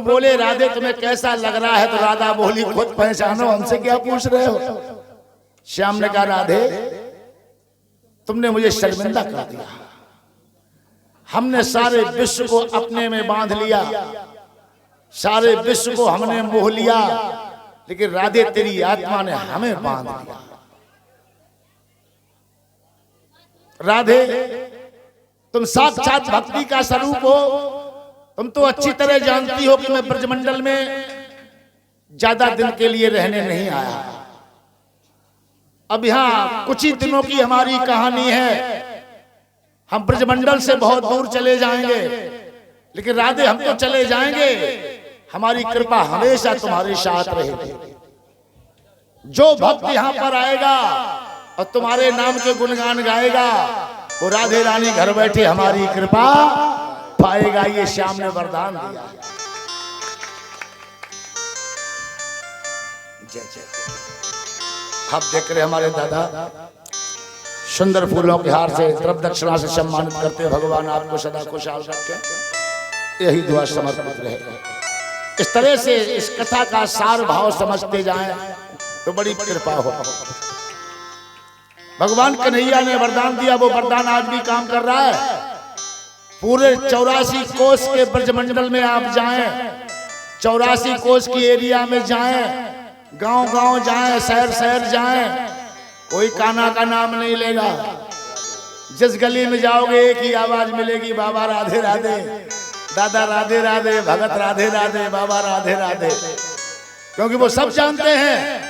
बोले राधे तुम्हें कैसा लग रहा है, तो राधा बोली खुद पहचानो, हमसे क्या पूछ रहे हो। श्याम ने कहा राधे तुमने मुझे शर्मिंदा कर दिया, हमने सारे विश्व को अपने में बांध लिया, सारे विश्व को हमने मोह लिया, लेकिन राधे तेरी आत्मा ने हमें बांध लिया। राधे तुम साक्षात भक्ति का स्वरूप हो, तुम तो अच्छी तरह जानती हो कि मैं ब्रजमंडल में ज्यादा दिन के लिए रहने नहीं आया, अब यहां कुछ ही दिनों की हमारी कहानी है, हम ब्रजमंडल से बहुत दूर चले जाएंगे, लेकिन राधे हम तो चले जाएंगे, हमारी कृपा हमेशा तुम्हारे साथ रहेगी। जो भक्त यहां पर आएगा और तुम्हारे नाम के गुणगान गाएगा, वो राधे रानी घर बैठे हमारी कृपा पाएगा। ये श्याम ने वरदान दिया। जय जय। आप देख रहे हमारे दादा सुंदर फूलों के हार से द्रव्य दक्षिणा से सम्मानित करते, भगवान आपको सदा खुशहाल रखें, यही दुआ समर्पित रहे। इस तरह से इस कथा का सार भाव समझते जाएं तो बड़ी कृपा हो। भगवान कन्हैया ने वरदान दिया, वो वरदान आज भी काम कर रहा है। पूरे 84 कोस के ब्रजमंडल में आप जाएं, 84 कोस की एरिया में जाएं, गांव गांव जाएं, शहर शहर जाएं, कोई कान्हा का नाम नहीं लेगा। जिस गली में जाओगे एक ही आवाज मिलेगी, बाबा राधे राधे, दादा राधे राधे, भगत राधे राधे, बाबा राधे राधे। क्योंकि वो सब जानते हैं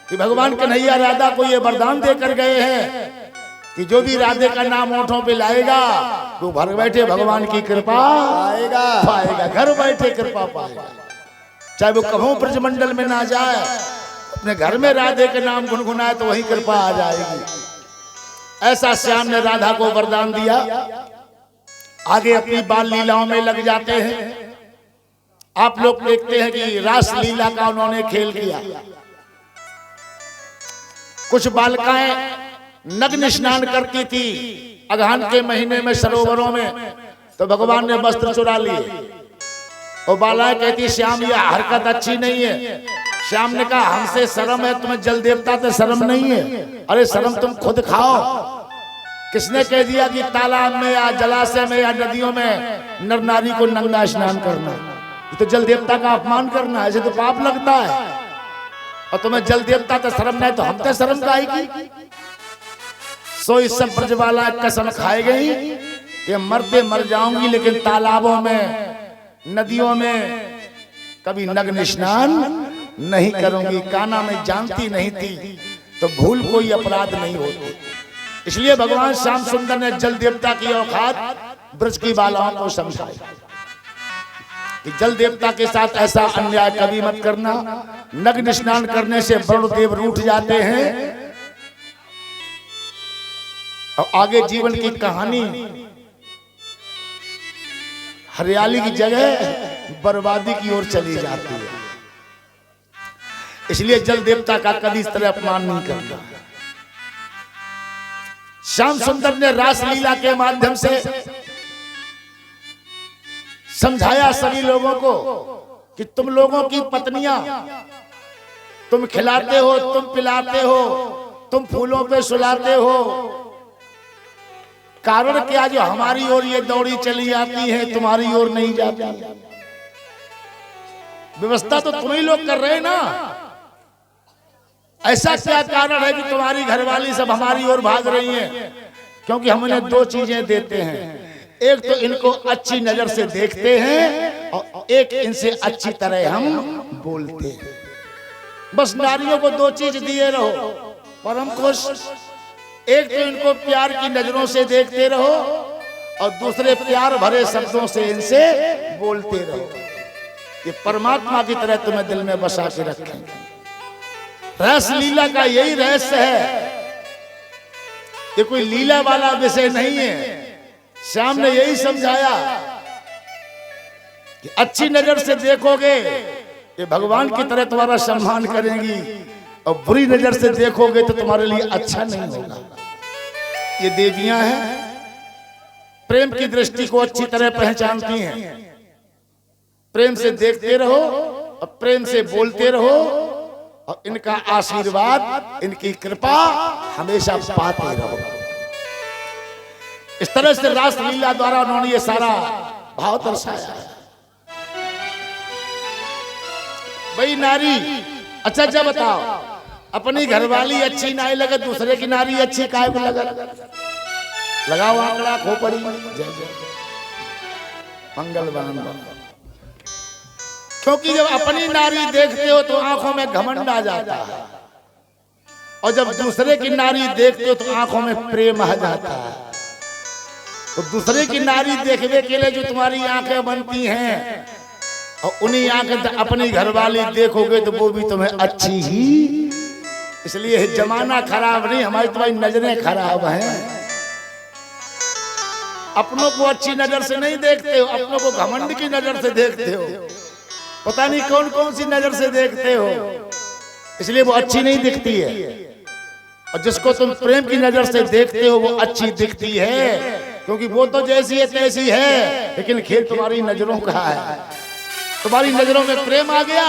कि भगवान कन्हैया राधा को ये वरदान देकर गए हैं कि जो भी राधे का नाम ओठों पे लाएगा वो घर बैठे भगवान की कृपा पाएगा, घर बैठे कृपा पाएगा। चाहे वो कभी ब्रजमंडल में ना जाए, अपने घर में राधे के नाम गुनगुनाए तो वही कृपा आ जाएगी। ऐसा श्याम ने राधा को वरदान दिया। आगे अपनी बाल लीलाओं में लग जाते हैं। आप लोग देखते हैं कि रास लीला का उन्होंने खेल किया। कुछ बालिकाएं नग्न स्नान करती थी अगहन के महीने में सरोवरों में, तो भगवान ने वस्त्र चुरा लिए। और बालाएं कहती श्याम ये हरकत अच्छी नहीं है। श्याम ने कहा हमसे शर्म है, तुम्हें जल देवता से शर्म नहीं है? अरे शर्म तुम खुद खाओ। किसने कह दिया कि तालाब में या जलाशय में या नदियों में नर नारी को नंगा स्नान करना? ये तो जल देवता का अपमान करना है, ऐसे तो पाप लगता है। और तुम्हें जल देवता तो शर्म नहीं, तो हम तो शर्म का आएगी। सो इस सब ब्रजवाला कसम खाए गई कि मरते मर जाऊंगी, लेकिन तालाबों में नदियों में कभी नग्न स्नान नहीं करूंगी। कान्हा में जानती नहीं थी तो भूल कोई अपराध नहीं होती। इसलिए भगवान श्याम सुंदर ने जल देवता की औकात ब्रज की बालाओं को समझाई कि जल देवता के साथ ऐसा अन्याय कभी मत करना। नग्न स्नान करने से वरुण देव रूठ जाते हैं। और आगे जीवन की कहानी हरियाली की जगह बर्बादी की ओर चली जाती है। इसलिए जल देवता का कभी इस तरह अपमान नहीं करना। श्याम सुंदर ने रास लीला के माध्यम से समझाया सभी लोगों को कि तुम लोगों की पत्नियां तुम खिलाते हो, तुम पिलाते हो, तुम फूलों पे सुलाते हो। कारण क्या जो हमारी ओर ये दौड़ी चली आती है, तुम्हारी ओर नहीं जाती? व्यवस्था तो तुम ही लोग कर रहे हैं ना। ऐसा क्या कारण है कि तुम्हारी घरवाली सब हमारी ओर भाग रही हैं? क्योंकि हम इन्हें दो चीजें देते हैं। एक तो इनको अच्छी नजर से देखते हैं और एक इनसे अच्छी तरह हम बोलते हैं। बस नारियों को दो चीज दिए रहो, परम खुश। एक तो इनको प्यार की नजरों से देखते रहो और दूसरे प्यार भरे शब्दों से इनसे बोलते रहो। ये परमात्मा की तरह तुम्हें दिल में बसा के रखेंगे। रस लीला का यही रहस्य है। ये कोई लीला वाला विषय नहीं है। श्याम ने यही समझाया कि अच्छी नजर से देखोगे ये भगवान की तरह तुम्हारा सम्मान करेंगी, और बुरी नजर से देखोगे तो तुम्हारे लिए अच्छा नहीं होगा। ये देवियां हैं, प्रेम की दृष्टि को अच्छी तरह पहचानती हैं। प्रेम से देखते रहो और प्रेम से बोलते रहो और इनका आशीर्वाद, इनकी कृपा हमेशा पाते रहो। इस तरह से रासलीला द्वारा उन्होंने ये सारा भाव दर्शाया है। भाई नारी, अच्छा अच्छा बताओ, अपनी घरवाली अच्छी नहीं लगे, दूसरे की नारी अच्छी काहे को लगे? लगाओ आंकड़ा खोपड़ी, जय जय मंगल बांधो। क्योंकि जब अपनी नारी देखते हो तो आंखों में घमंड आ जाता है, और जब दूसरे की नारी देखते हो तो आंखों में प्रेम आ जाता है। तो दूसरे की नारी देखने के लिए जो तुम्हारी आंखें बनती हैं, और उन्हीं आंखें अपनी घरवाली देखोगे तो वो भी तुम्हें अच्छी ही। इसलिए जमाना खराब नहीं, हमारी तुम्हारी नजरें खराब हैं। अपनों को अच्छी नजर से नहीं देखते हो, अपनों को घमंड की नजर से देखते हो। पता नहीं कौन कौन सी नजर से देखते हो, इसलिए वो अच्छी नहीं दिखती है। और जिसको तुम प्रेम की नजर से देखते हो वो अच्छी दिखती है, क्योंकि वो तो जैसी है तैसी है, लेकिन खेल तुम्हारी नजरों का है। तुम्हारी नजरों में प्रेम आ गया,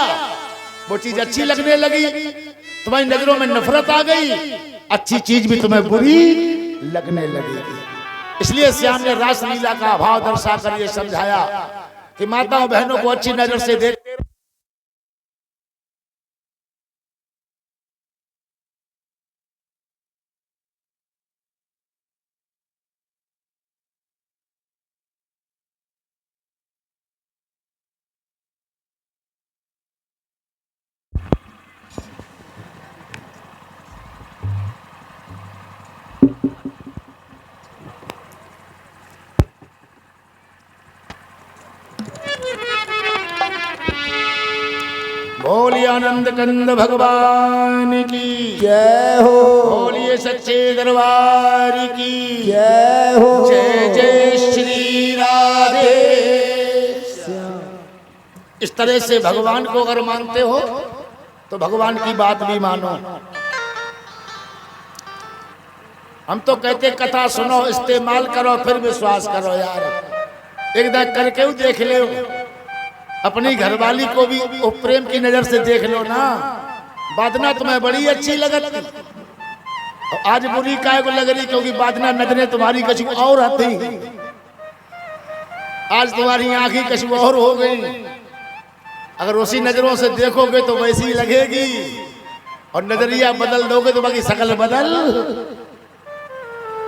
वो चीज अच्छी लगने लगी। तुम्हारी नजरों में नफरत आ गई, अच्छी चीज भी तुम्हें बुरी लगने लगेगी। इसलिए श्याम ने रासलीला का भाव दर्शाकर ये समझाया कि माताओं बहनों को अच्छी नजर से देखते रहो। बोलिए आनंद कंद भगवान की जय हो। बोलिए सच्चे दरबार की जय हो। जय जय श्री राधे। इस तरह से भगवान को अगर मानते हो तो भगवान की बात भी मानो। हम तो कहते कथा सुनो, इस्तेमाल करो, फिर विश्वास करो। यार एक दिन करके देख ले, अपनी घरवाली को भी प्रेम की नजर से देख लो ना। बादना तुम्हें बड़ी अच्छी लगती, और आज बुरी काय को लग रही, क्योंकि बादना नजरें तुम्हारी कछु और आती। आज तुम्हारी आंखें कछु और हो गई। अगर उसी नजरों से देखोगे तो वैसी ही लगेगी, और नजरिया बदल दोगे तो बाकी शकल बदल।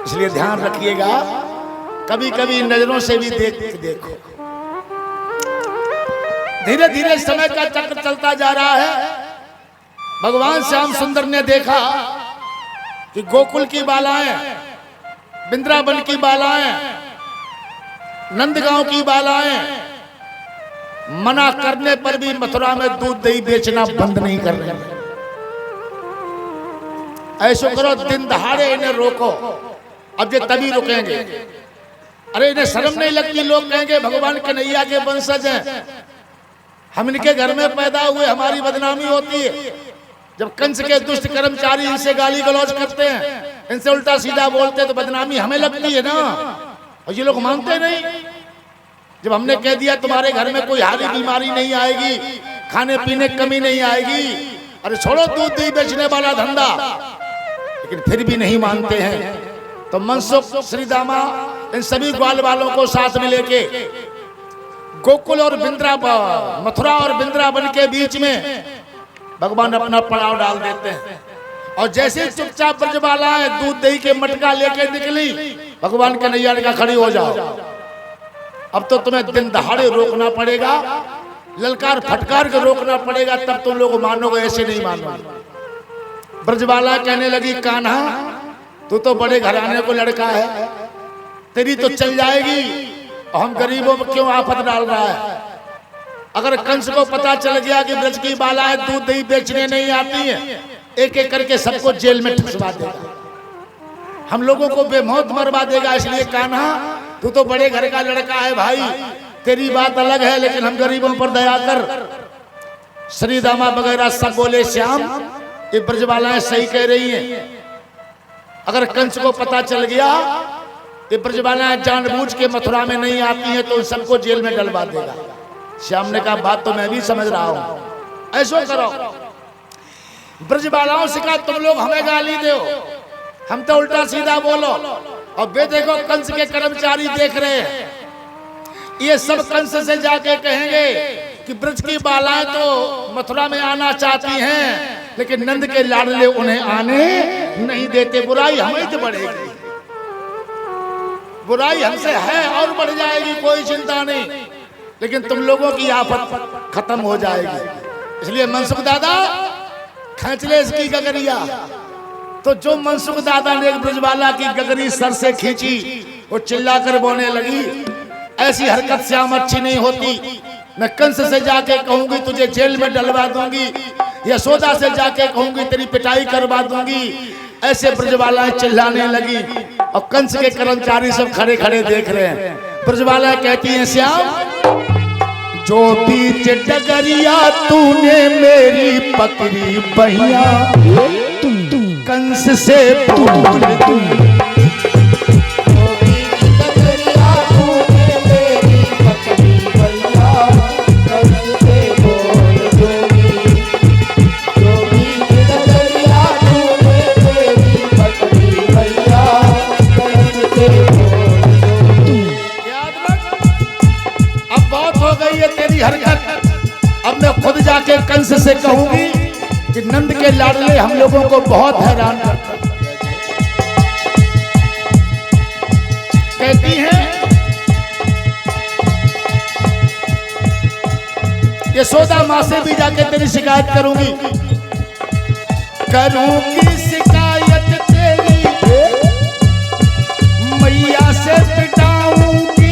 इसलिए ध्यान रखिएगा, कभी कभी नजरों से भी देखो। धीरे धीरे समय का चक्र चलता जा रहा है। भगवान श्याम सुंदर ने देखा कि गोकुल की बालाएं, वृंदावन की बालाएं, नंदगांव की बालाएं मना करने पर भी मथुरा में दूध दही बेचना बंद नहीं कर रहे। ऐसा करो, दिन दहाड़े इन्हें रोको। अब ये तभी रुकेंगे। अरे इन्हें शर्म नहीं लगती? लोग कहेंगे भगवान कन्हैया के वंशज हैं, हम इनके घर में पैदा हुए, हमारी बदनामी होती है। जब कंस के दुष्ट कर्मचारी इनसे गाली गलौज करते हैं, इनसे उल्टा सीधा बोलते हैं, तो बदनामी हमें लगती है ना। और ये लोग मानते नहीं। जब हमने कह दिया तुम्हारे घर में कोई हारी बीमारी नहीं आएगी, खाने पीने की कमी नहीं आएगी, अरे छोड़ो दूध दही बेचने वाला धंधा, लेकिन फिर भी नहीं मानते हैं। तो मनसुख, श्रीदामा, इन सभी ग्वाल वालों को साथ में लेके गोकुल और वृंदावन, मथुरा और वृंदावन के बीच में भगवान अपना पड़ाव डाल देते हैं। और जैसे चुपचाप ब्रजबालाएं दूध दही के मटका लेके निकली, भगवान कन्हैया ने कहा खड़ी हो जाओ, अब तो तुम्हें दिन दहाड़े रोकना पड़ेगा, ललकार फटकार के रोकना पड़ेगा, तब तुम लोग मानोगे, ऐसे नहीं मानोगे। ब्रजबाला कहने लगी कान्हा तू तो बड़े घराने को लड़का है, तेरी तो चल जाएगी, और हम गरीबों पर क्यों आफत डाल रहा है। अगर कंस को पता चल गया कि ब्रज की बालाएं दूध दही बेचने नहीं आती हैं, एक एक करके सबको जेल में ठुसवा देगा, हम लोगों को बेमौत मरवा देगा। इसलिए कान्हा तू तो बड़े घर का लड़का है भाई, तेरी बात अलग है, लेकिन हम गरीबों पर दया कर। श्रीदामा वगैरह सब बोले श्याम ये ब्रजबालाएं सही कह रही हैं। अगर कंस को पता चल गया ये ब्रजबालाएं जानबूझ के मथुरा में नहीं आती हैं, तो सबको जेल में डलवा देगा। श्याम ने कहा बात तो मैं भी समझ रहा हूं, ऐसो करो ब्रजबालाओं से कहा तुम लोग हमें गाली दो, हम तो उल्टा सीधा बोलो। और वे देखो कंस के कर्मचारी देख रहे हैं, ये सब कंस से जाके कहेंगे कि ब्रज की बालाएं तो मथुरा में आना चाहती हैं लेकिन नंद के लाडले उन्हें आने नहीं देते। बुराई हमें तो बढ़ेगी, बुराई हमसे है और बढ़ जाएगी, कोई चिंता नहीं, लेकिन तुम लोगों की आफत खत्म हो जाएगी। इसलिए मनसुख दादा खींच ले इसकी गगरिया। तो जो मनसुख दादा ने एक ब्रजबाला की गगरी सर से खींची, वो चिल्लाकर बोलने लगी ऐसी हरकत श्याम अच्छी नहीं होती, मैं कंस से जाके कहूंगी तुझे जेल में डलवा दूंगी, यशोदा से जाके कहूंगी तेरी पिटाई करवा दूंगी। ऐसे ब्रजबालाएं चिल्लाने लगी और कंस के कर्मचारी सब खड़े खड़े देख रहे हैं। ब्रजबाला कहती हैं श्याम जो बीच डगरिया तूने मेरी पकड़ी बहिया, कंस से बोल दूं हरकत। अब मैं खुद जाके कंस से कहूंगी कि नंद के लाडले हम लोगों को बहुत हैरान करते हैं। कहती हैं यशोदा मां से भी जाके तेरी शिकायत करूंगी, करूंगी शिकायत तेरी मैया से पिटाऊंगी,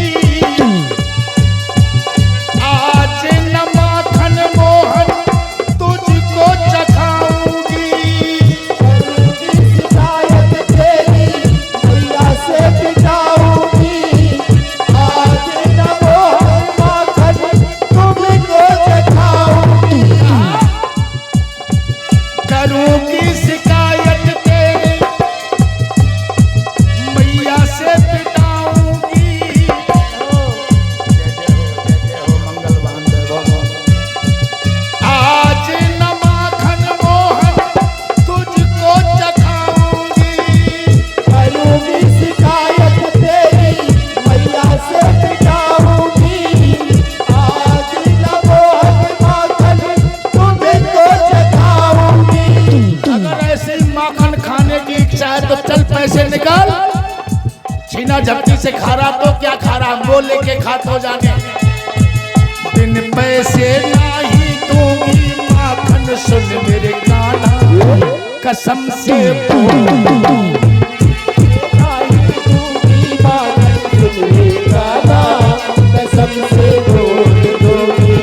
झपटी से खारा तो क्या खारा, वो लेके खात हो जाने। बिन पैसे नहीं दूंगी माखन सुन मेरे काना, कसम से कसम से बोल दूंगी,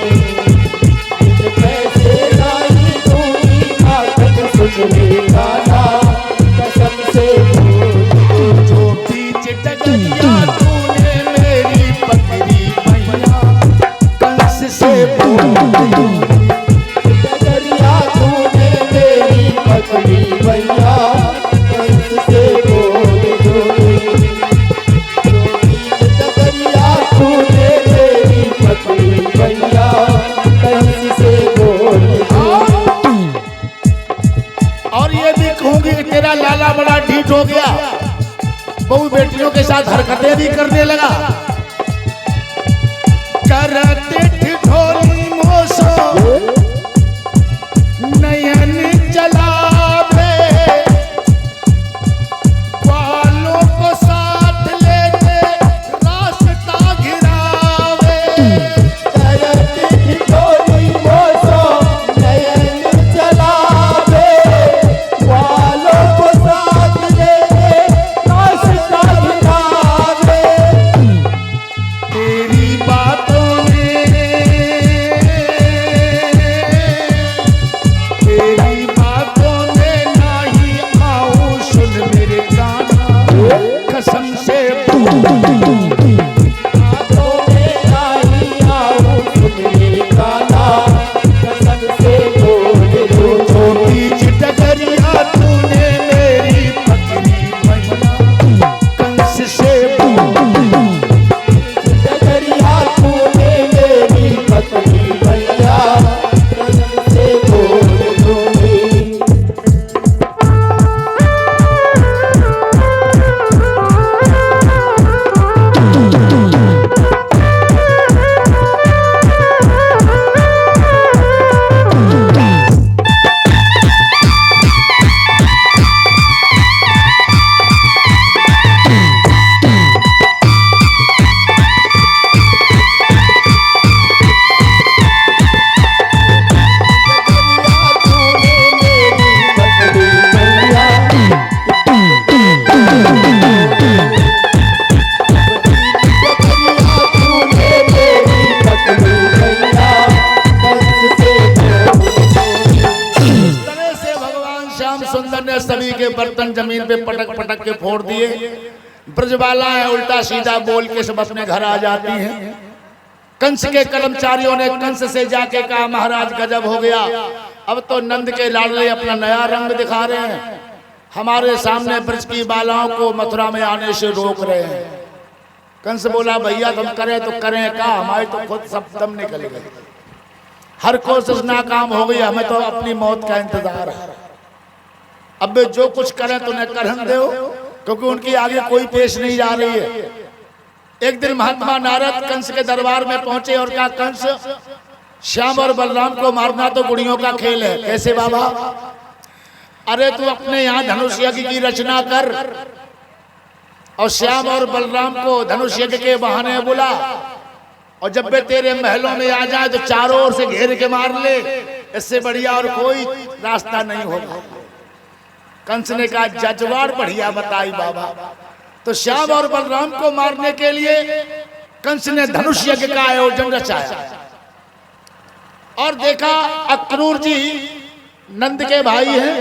बिन पैसे नहीं दूंगी माखन सुन मेरे काना, कसम से तूने मेरी पकड़ी मैया, कंस से बोल डगरिया तूने मेरी पकड़ी मैया, कंस से बोल डगरिया तूने मेरी पकड़ी मैया, कंस से बोल। और ये भी कहूंगी कि तेरा लाला बड़ा ढीठ हो गया, बहु बेटियों के साथ हरकतें भी करने लगा। करते ठिठोली मोसो नयन जलावे, बालों को साथ लेते रास्ता घिरावे। करते ठिठोली मोसो नयन जलावे, बालों को साथ लेते के बर्तन जमीन पे पटक पटक के फोड़ दिए। ब्रजबाला है उल्टा सीधा बोल के सब अपने घर आ जाती हैं। कंस के कर्मचारियों ने कंस से जाके कहा महाराज गजब हो गया, अब तो नंद के लाडले अपना नया रंग दिखा रहे हैं, हमारे सामने ब्रज की बालाओं को मथुरा में आने से रोक रहे हैं। कंस बोला भैया तुम करें तो करें का, हमारे तो खुद सब दम निकल गए, हर कोशिश नाकाम हो गई, हमें तो अपनी मौत का इंतजार है। अब वे जो कुछ करें तो उन्हें करन दो, क्योंकि उनकी आगे कोई पेश नहीं जा रही है। एक दिन महात्मा नारद कंस के दरबार में पहुंचे और कहा कंस श्याम और बलराम को मारना तो गुड़ियों का खेल है। कैसे बाबा? अरे तू अपने यहाँ धनुष यज्ञ की रचना कर और श्याम और बलराम को धनुष यज्ञ के बहाने बुला, और जब वे तेरे महलों में आ जाए तो चारों ओर से घेर के मार ले, इससे बढ़िया और कोई रास्ता नहीं होगा। कंस ने कहा जजवाड़ बढ़िया बताई बाबा। तो श्याम और बलराम को मारने के लिए कंस ने धनुष यज्ञ का आयोजन रचाया और देखा अक्रूर जी नंद के भाई हैं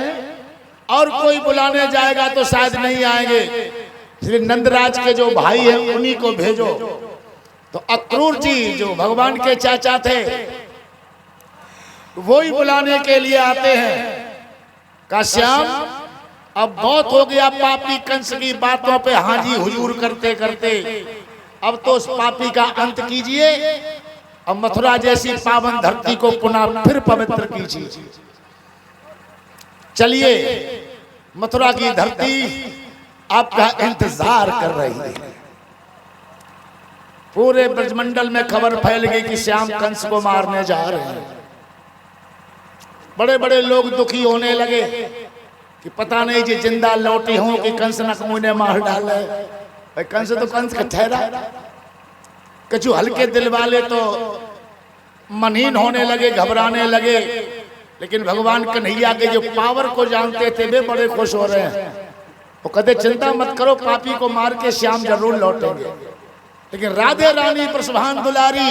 और कोई बुलाने जाएगा तो शायद नहीं आएंगे, इसलिए नंदराज के जो भाई हैं उन्हीं को भेजो। तो अक्रूर जी जो भगवान के चाचा थे वो ही बुलाने के लिए आते हैं। का श्याम अब बहुत हो गया पापी कंस की बातों पे हाजी हुजूर करते करते, अब तो उस पापी का अंत कीजिए और मथुरा जैसी पावन धरती को पुनः फिर पवित्र कीजिए। चलिए मथुरा की धरती आपका इंतजार कर रही है। पूरे ब्रजमंडल में खबर फैल गई कि श्याम कंस को मारने जा रहे हैं। बड़े बड़े लोग दुखी होने लगे कि पता नहीं जी जिंदा लौटी हूं कि कंस नकमू ने मार डाला है। भाई कंस तो कंस का ठहरा, कछु हल्के दिल वाले तो मनहीन होने लगे, घबराने लगे, लेकिन भगवान कन्हैया के जो पावर को जानते थे वे बड़े खुश हो रहे हैं। वो कहते चिंता मत करो, पापी को मार के श्याम जरूर लौटेंगे। लेकिन राधे रानी प्रसभान दुलारी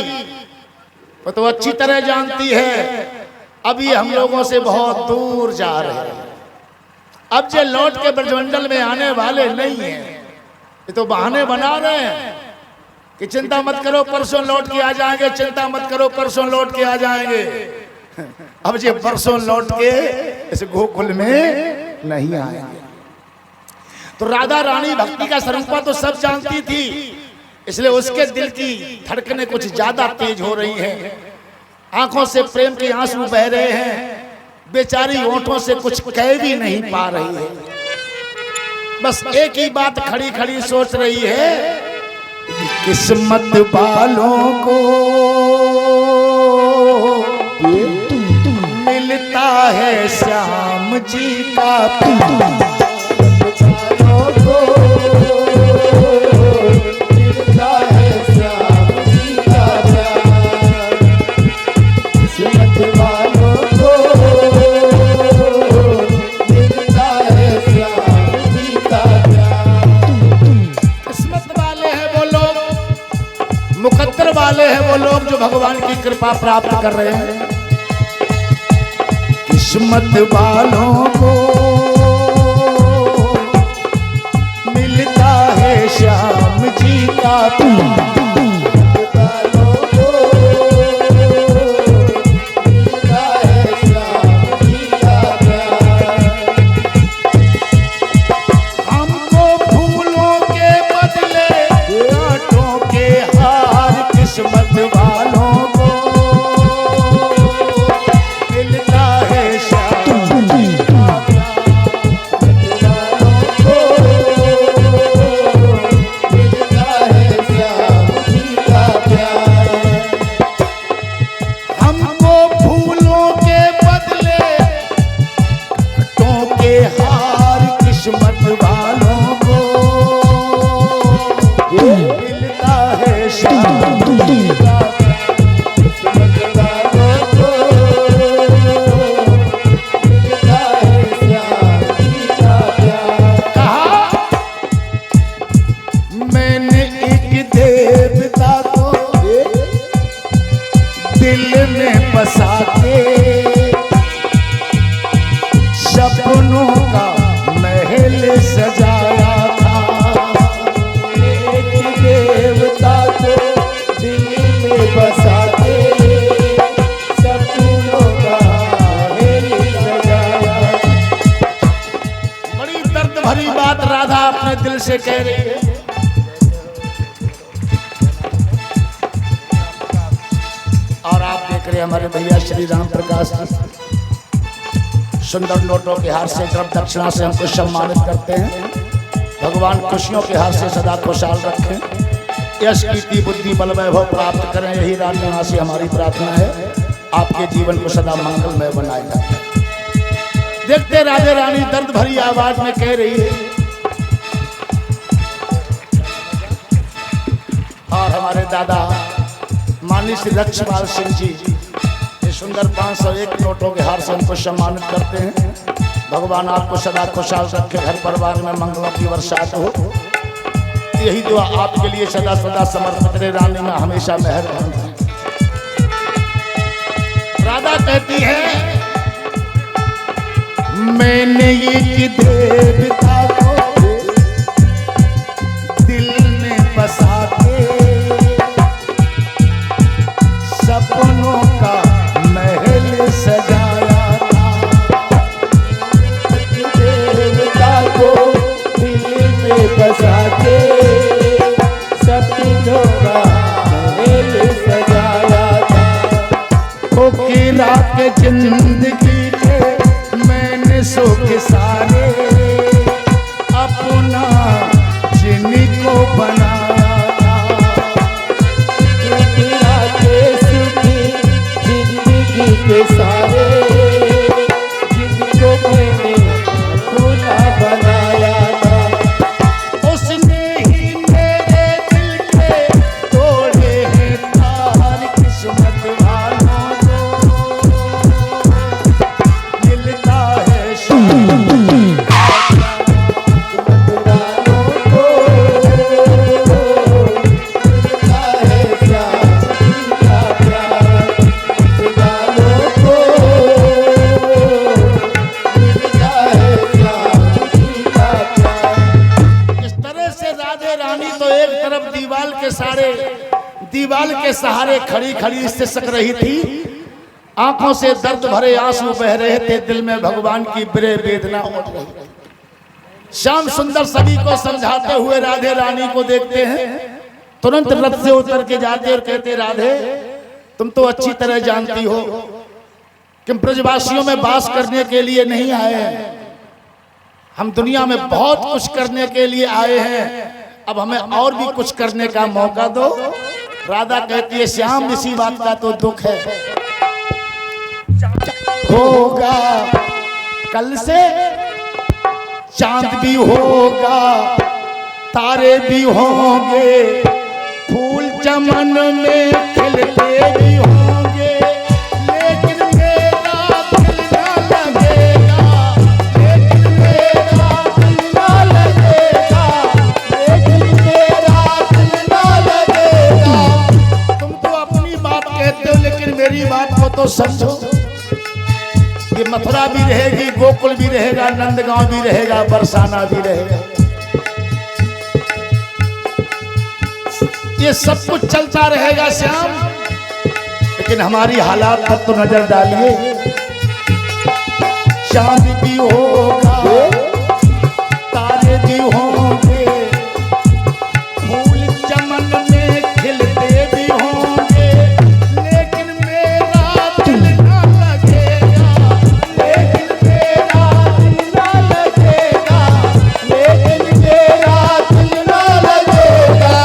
वो तो अच्छी तरह जानती है अभी हम लोगों से बहुत दूर जा रहे हैं, अब जो लौट के ब्रजमंडल में आने वाले नहीं हैं। ये तो बहाने बना रहे हैं कि चिंता मत करो परसों लौट के आ जाएंगे, चिंता मत करो परसों लौट के आ जाएंगे। अब ये परसों लौट के इस गोकुल में नहीं आएंगे। तो राधा रानी भक्ति का स्वरूपा तो सब जानती थी, इसलिए उसके दिल की धड़कनें कुछ ज्यादा तेज हो रही हैं, आंखों से प्रेम के आंसू बह रहे हैं, बेचारी होठों से कुछ कह भी नहीं पा रही है। बस एक ही बात खड़ी खड़ी सोच रही है, किस्मत वालों को मिलता है श्याम जी का वाले हैं वो लोग जो भगवान की कृपा प्राप्त कर रहे हैं। किस्मत वालों को मिलता है श्याम जी का प्यार, सपनों का महल सजाया था। एक देवता को दिल में बसा के सपनों का महल सजाया। बड़ी दर्द भरी बात राधा अपने दिल से कह रही है। और आप देख रहे हैं हमारे भैया श्री राम प्रकाश जी सुंदर नोटों के हार से द्रव्य दक्षिणा से हमको सम्मानित करते हैं। भगवान खुशियों के हार से सदा खुशहाल रखें, यश कीर्ति बुद्धि बल वैभव प्राप्त करें, यही राम निवासी हमारी प्रार्थना है। आपके जीवन को सदा मंगलमय बनाएगा। देखते राधे रानी दर्द भरी आवाज में कह रही है। और हमारे दादा माननीय श्री लक्ष्मण सिंह जी ये सुंदर 501 नोटों के हार से हमको सम्मानित करते हैं। भगवान आपको सदा खुशहाल रखे, घर परिवार में मंगलों की बरसात हो, यही दुआ आपके लिए सदा सदा समर्पित रहे। रानी में हमेशा मेहरबान है। राधा कहती है मैंने एक देवता को दिल में बसा के सपनों का महल सजाया था। देवता को दिल में बसा के सपनों का महल सजाया था। फकीरा के जिंदगी के मैंने सुख सारे अपना जिन्हीं को बनाया था। फकीरा के सुखी जिंदगी के सारे जिनको मैंने अपना बनाया था। उसने ही मेरे दिल के तोड़े हैं तार, किस्मत वालों को मिलता है दीवाल के सहारे खड़ी खड़ी सिसक रही थी। आंखों से दर्द भरे आंसू बह रहे थे, दिल में भगवान की बड़े वेदना उठ रही। श्याम सुंदर सभी को समझाते हुए राधे रानी को देखते हैं, तुरंत रथ से उतर के जाते और कहते राधे तुम तो अच्छी तरह जानती हो कि ब्रजवासियों में वास करने के लिए नहीं आए हैं, हम दुनिया में बहुत कुछ करने के लिए आए हैं, अब हमें और भी कुछ करने का मौका दो। राधा कहती है श्याम इसी बात का तो दुख है, होगा कल से चांद भी होगा तारे भी होंगे, फूल चमन में खिलते भी होंगे, लेकिन मेरा दिल ना लगेगा, लेकिन मेरा दिल ना लगेगा, लेकिन मेरा दिल ना लगेगा। तुम तो अपनी बात कहते हो लेकिन मेरी बात को तो समझो। ये मथुरा भी रहेगी, गोकुल भी रहेगा, नंदगांव भी रहेगा, बरसाना भी रहेगा, ये सब कुछ चलता रहेगा श्याम, लेकिन हमारी हालात पर तो नजर डालिए। चांद भी होगा तारे भी होंगे, फूल चमन में खिलते भी होंगे, लेकिन मेरा दिल ना लगेगा, लेकिन मेरा दिल ना लगेगा, लेकिन मेरा दिल ना लगेगा।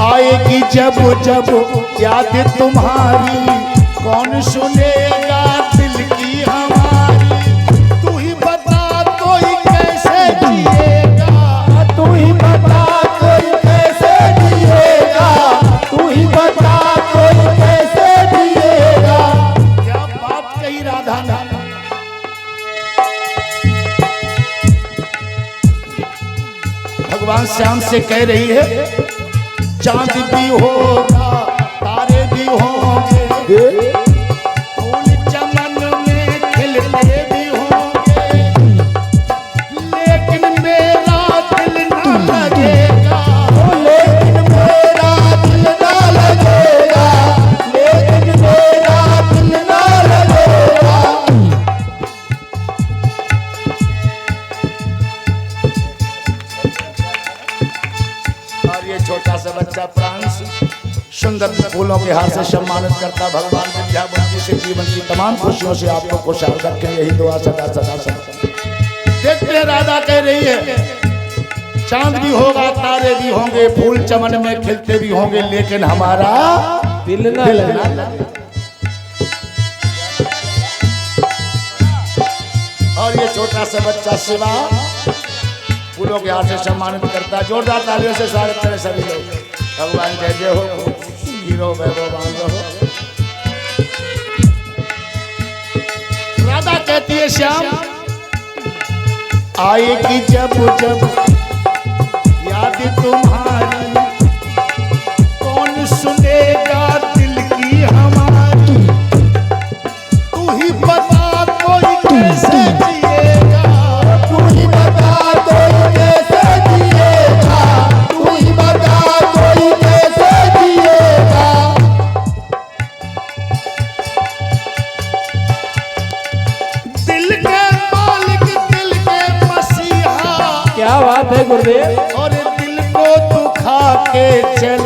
आएगी जब जब याद तुम्हारी, कौन सुनेगा दिल की हमारी, तू ही बता कोई कैसे जिएगा, तू ही बता कोई कैसे जिएगा, तू ही बता कोई कैसे जिएगा। क्या बात कही राधा ने। भगवान श्याम से कह रही है चांद भी होगा तारे भी होंगे, फूल चमन में खिलते भी होंगे, सुंदर फूलों के हार से सम्मानित करता भगवान विद्यावंती से जीवन की तमाम खुशियों से आपको खुशहाल रखें, यही दुआ सदा सदा सदा। देखते राधा कह रही है चांद भी होगा, तारे भी होंगे, फूल चमन में खिलते भी होंगे, लेकिन हमारा दिल न लगे। और ये छोटा सा बच्चा शिवा फूलों के हाथ से सम्मानित करता है। जोरदार तालियों से स्वागत करें सभी लोग। भगवान जय जय हो, हीरो वैभव हो। राधा कहती है श्याम आएगी जब जब याद तुम्हारी, कौन सुनेगा दिल की हमारी, तू ही बता कोई कैसे जिएगा, तू ही बता कोई कैसे जिएगा, तू ही बता कोई कैसे जिएगा। दिल के मालिक, दिल के मसीहा, क्या बात है गुरुदेव। और दिल को दुखा के चल